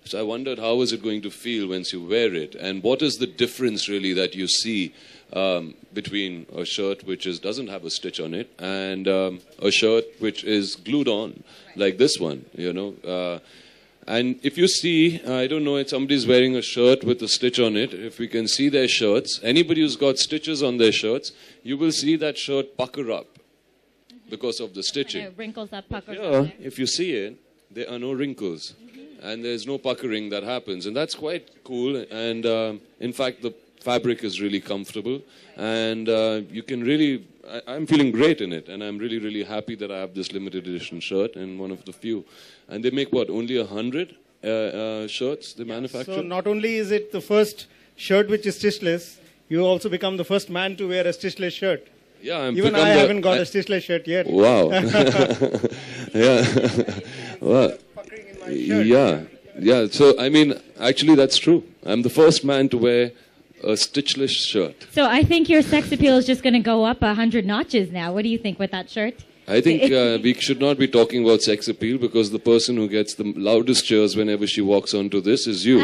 So I wondered how is it going to feel once you wear it, and what is the difference really that you see between a shirt which doesn't have a stitch on it and a shirt which is glued on, like this one, you know. And if you see, I don't know, if somebody's wearing a shirt with a stitch on it, if we can see their shirts, anybody who's got stitches on their shirts, you will see that shirt pucker up because of the stitching. Wrinkles up, puckers Yeah, up there. if you see it, there are no wrinkles. And there's no puckering that happens. And that's quite cool. And in fact, the fabric is really comfortable. And you can really, I'm feeling great in it. And I'm really, really happy that I have this limited edition shirt and one of the few. And they make what, only 100 shirts they manufacture? So not only is it the first shirt which is stitchless, you also become the first man to wear a stitchless shirt. Yeah, Even I haven't got a stitchless shirt yet. Wow. Yeah. Well, yeah. So, I mean, actually, that's true. I'm the first man to wear a stitchless shirt. So I think your sex appeal is just going to go up 100 notches now. What do you think with that shirt? I think we should not be talking about sex appeal because the person who gets the loudest cheers whenever she walks onto this is you.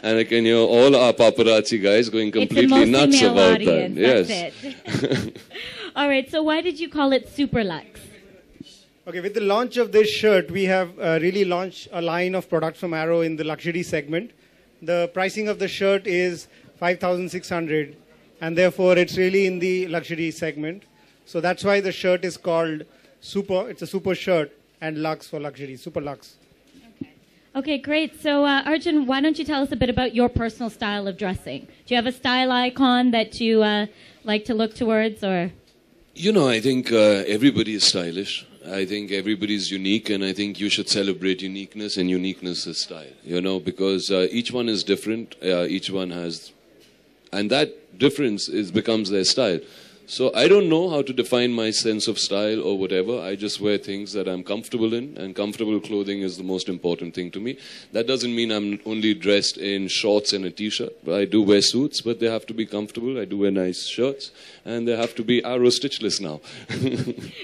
And I can hear all our paparazzi guys going completely nuts about audience. that. That's it. All right, so why did you call it Super Lux? Okay, with the launch of this shirt, we have really launched a line of products from Arrow in the luxury segment. The pricing of the shirt is 5,600, and therefore it's really in the luxury segment. So that's why the shirt is called Super. It's a super shirt, and Lux for luxury, Super Lux. Okay, great. So Arjun, why don't you tell us a bit about your personal style of dressing? Do you have a style icon that you like to look towards, or? You know, I think everybody is stylish. I think everybody's unique, and I think you should celebrate uniqueness, and uniqueness is style, you know, because each one is different, each one has, and that difference becomes their style. So I don't know how to define my sense of style or whatever. I just wear things that I'm comfortable in, and comfortable clothing is the most important thing to me. That doesn't mean I'm only dressed in shorts and a t-shirt. I do wear suits, but they have to be comfortable. I do wear nice shirts, and they have to be Arrow stitchless now.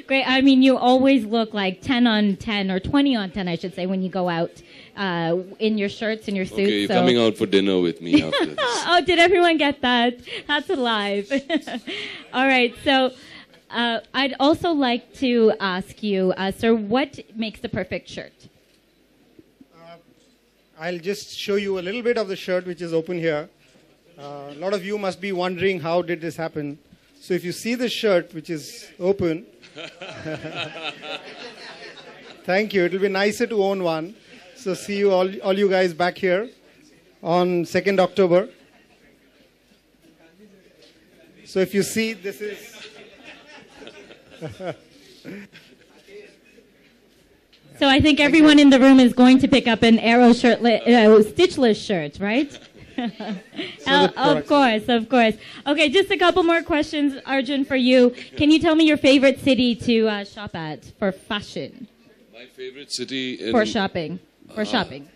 Great. I mean, you always look like 10 on 10, or 20 on 10, I should say, when you go out in your shirts and your suits. Okay, you're coming out for dinner with me after this. Oh, did everyone get that? That's alive. All right, so I'd also like to ask you, sir, what makes the perfect shirt? I'll just show you a little bit of the shirt which is open here. A lot of you must be wondering how did this happen. So if you see the shirt which is open, thank you. It will be nicer to own one. So see you all you guys back here on 2nd October. So if you see, this is... So I think everyone in the room is going to pick up an Arrow shirt, stitchless shirt, right? Of course, of course. Okay, just a couple more questions, Arjun, for you. Can you tell me your favorite city to shop at for fashion? My favorite city... For shopping. For shopping.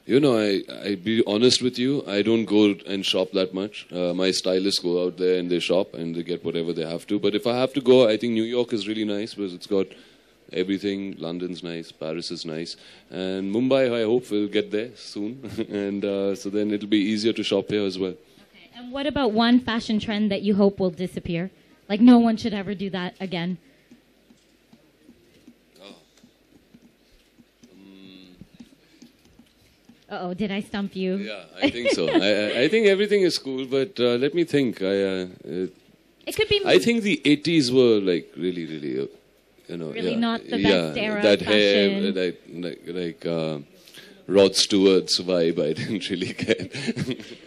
You know, I be honest with you, I don't go and shop that much. My stylists go out there and they shop and they get whatever they have to. But if I have to go, I think New York is really nice because it's got everything. London's nice, Paris is nice. And Mumbai, I hope, will get there soon. And so then it'll be easier to shop here as well. Okay. And what about one fashion trend that you hope will disappear? Like no one should ever do that again. Uh-oh, did I stump you? Yeah, I think so. I think everything is cool, but let me think. It could be... I think the 80s were like really, really, you know... Really not the best era that of fashion. hair, Rod Stewart's vibe, I didn't really get.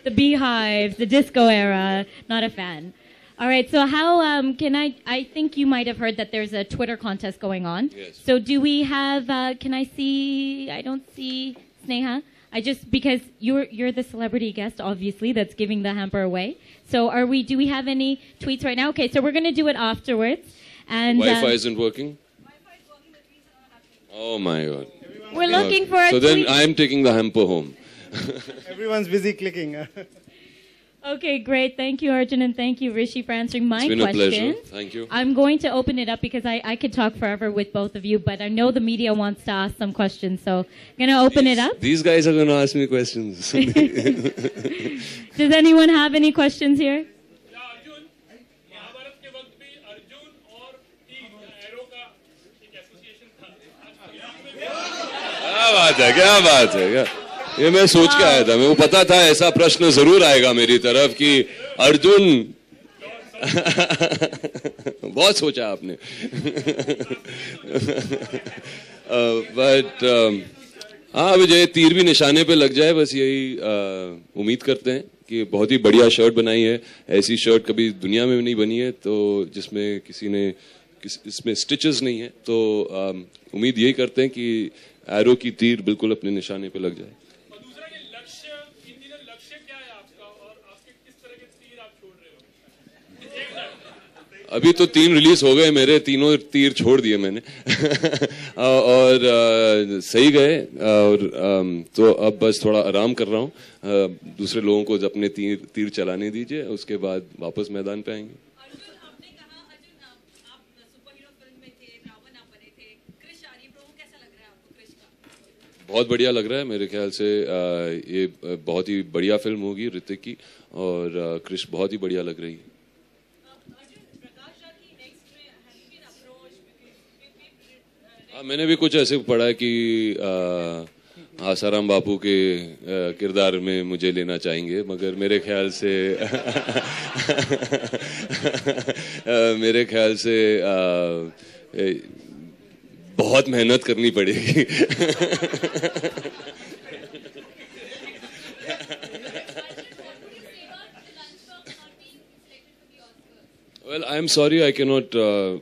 The beehives, the disco era, not a fan. All right, so how can I think you might have heard that there's a Twitter contest going on. Yes. So do we have, can I see, I don't see Sneha. Because you're the celebrity guest, obviously, that's giving the hamper away. So do we have any tweets right now? Okay, so we're going to do it afterwards. And Wi-Fi isn't working? Wi-Fi is working, the tweets are not happening. Oh my God. We're looking for a So tweet. then I'm taking the hamper home. Everyone's busy clicking. Okay, great. Thank you, Arjun, and thank you, Rishi, for answering my It's been questions. a pleasure. Thank you. I'm going to open it up because I could talk forever with both of you, but I know the media wants to ask some questions, so I'm going to open it up. These guys are going to ask me questions. Does anyone have any questions here? Arjun Mahabharat के वक्त भी अर्जुन और arrow का एक association था क्या बात है, क्या बात है, क्या ये मैं सोच के आया था, मेरे को पता था ऐसा प्रश्न जरूर आएगा मेरी तरफ कि अर्जुन बहुत सोचा आपने बट हाँ विजय तीर भी निशाने पे लग जाए बस यही उम्मीद करते हैं कि बहुत ही बढ़िया शर्ट बनाई है ऐसी शर्ट कभी दुनिया में नहीं बनी है तो जिसमें किसी ने इसमें स्टिचेस नहीं है तो उम्मीद यही करते हैं कि एरो की तीर बिल्कुल अपने निशाने पे लग जाए दूसरा ये लक्ष्य इन दिनों लक्ष्य क्या है आपका और आपके किस तरह के तीर आप छोड़ रहे हो अभी तो 3 रिलीज हो गए मेरे तीनों तीर छोड़ दिए मैंने और सही गए और तो अब बस थोड़ा आराम कर रहा हूँ दूसरे लोगों को अपने तीर चलाने दीजिए उसके बाद वापस मैदान पे आएंगे बहुत बढ़िया लग रहा है मेरे ख्याल से ये बहुत ही बढ़िया फिल्म होगी ऋतिक की और क्रिश बहुत ही बढ़िया लग रही है हाँ मैंने भी कुछ ऐसे पढ़ा है कि आसाराम बापू के किरदार में मुझे लेना चाहेंगे मगर मेरे ख्याल से मेरे ख्याल से बहुत मेहनत करनी पड़ेगी Well, I'm sorry I cannot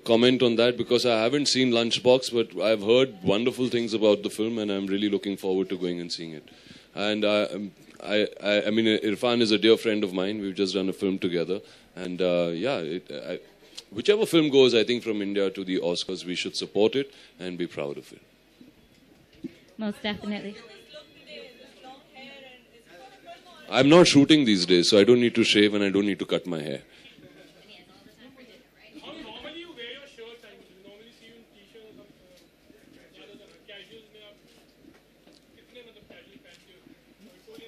comment on that because I haven't seen Lunchbox, but I've heard wonderful things about the film, and I'm really looking forward to going and seeing it. And I mean, Irfan is a dear friend of mine. We've just done a film together, and whichever film goes, I think from India to the Oscars, we should support it and be proud of it. Most definitely. I'm not shooting these days, so I don't need to shave and I don't need to cut my hair.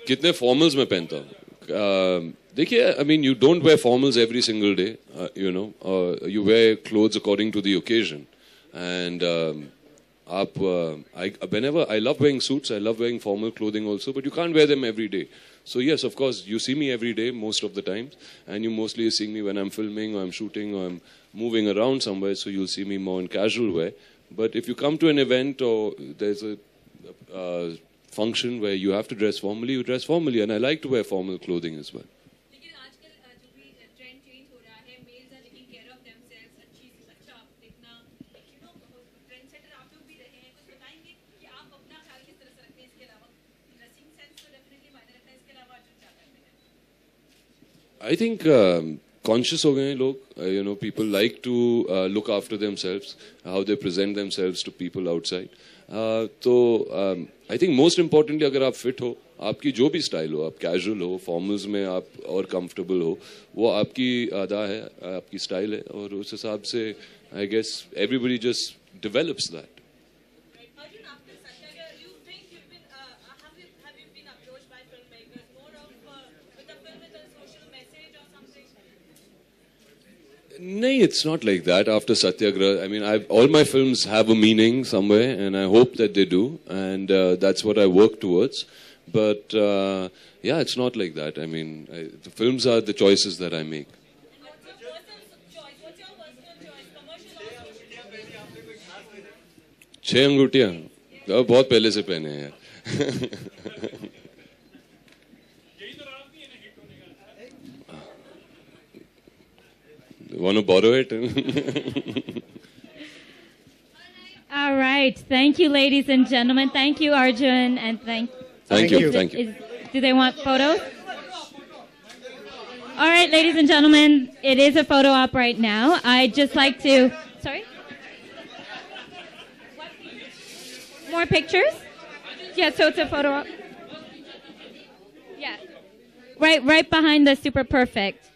कितने formals में पहनता हूँ देखिए I mean you don't wear formals every single day you know you wear clothes according to the occasion and आप whenever I love wearing suits, I love wearing formal clothing also, but you can't wear them every day. So yes, of course, you see me every day most of the times, and you mostly see me when I'm filming or I'm shooting or I'm moving around somewhere, so you'll see me more in casual wear. But if you come to an event or there's a function where you have to dress formally, you dress formally, and I like to wear formal clothing as well. I think conscious हो गए हैं लोग you know people like to look after themselves how they present themselves to people outside तो I think most importantly अगर आप fit हो आपकी जो भी स्टाइल हो आप कैजुअल हो फॉर्मल्स में आप और कंफर्टेबल हो वो आपकी अदा है आपकी स्टाइल है और उस हिसाब से I guess everybody just develops that. No, it's not like that. After Satyagraha, I mean, all my films have a meaning somewhere, and I hope that they do, and that's what I work towards. But yeah, it's not like that. I mean, the films are the choices that I make. छह अंगूठियां बहुत पहले से पहने हैं यार Want to borrow it? All right. Thank you, ladies and gentlemen. Thank you, Arjun. And thank you. Thank you. Do they want photos? All right, ladies and gentlemen. It is a photo op right now. I'd just like to... Sorry? More pictures? Yeah, so it's a photo op. Yeah. right behind the Super Perfect.